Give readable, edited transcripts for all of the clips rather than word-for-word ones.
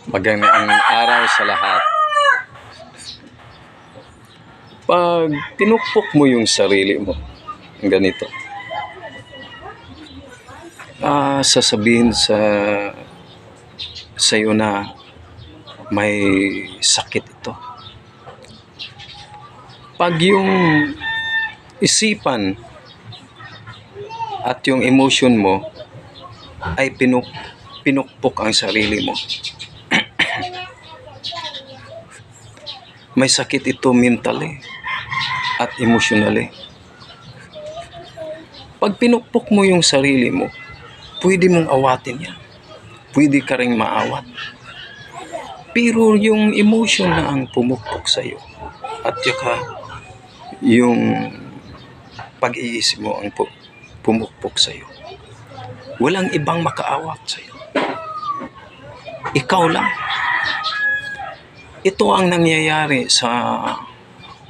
Magandang araw sa lahat. Pag tinukpok mo yung sarili mo, ganito, sasabihin sa iyo na may sakit ito. Pag yung isipan at yung emotion mo ay pinukpok ang sarili mo, may sakit ito mentally at emotionally. Pag pinukpok mo yung sarili mo, pwede mong awatin yan. Pwede ka rin maawat. Pero yung emotion na ang pumukpok sa iyo at saka yung pag-iisip mo ang pumukpok sa iyo, walang ibang makaawat sa iyo. Ikaw lang. Ito ang nangyayari sa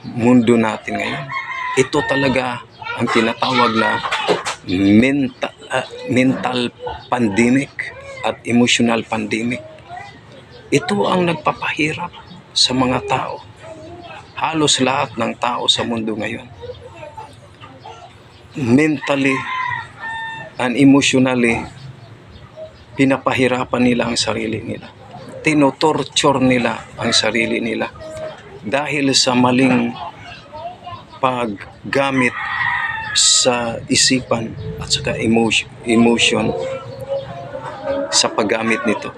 mundo natin ngayon. Ito talaga ang tinatawag na mental pandemic at emotional pandemic. Ito ang nagpapahirap sa mga tao. Halos lahat ng tao sa mundo ngayon, mentally and emotionally, pinapahirapan nila ang sarili nila. Tinotorture nila ang sarili nila dahil sa maling paggamit sa isipan at saka emotion sa paggamit nito.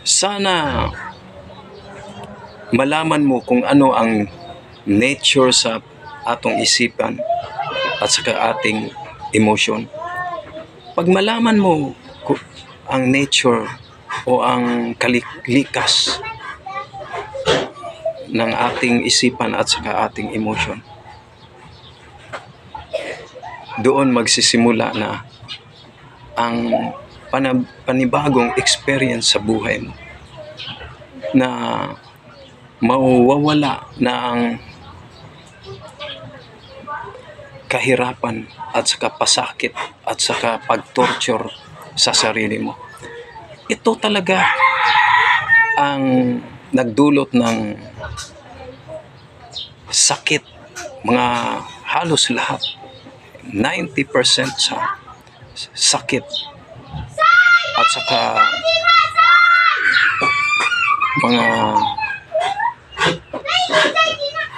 Sana malaman mo kung ano ang nature sa atong isipan at saka ating emotion. Pag malaman mo ang nature o ang likas ng ating isipan at saka ating emotion, doon magsisimula na ang panibagong experience sa buhay mo, na mawawala na ang kahirapan at saka pasakit at saka pag-torture sa sarili mo. Ito talaga ang nagdulot ng sakit, mga halos lahat, 90% sa sakit at saka mga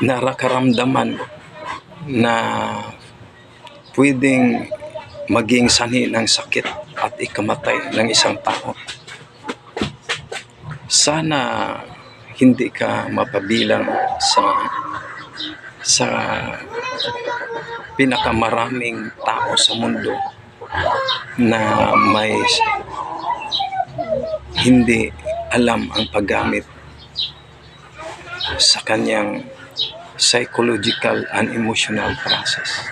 narakaramdaman na pwedeng maging sanhi ng sakit at ikamatay ng isang tao. Sana hindi ka mapabilang sa pinakamaraming tao sa mundo na may hindi alam ang paggamit sa kanyang psychological and emotional process.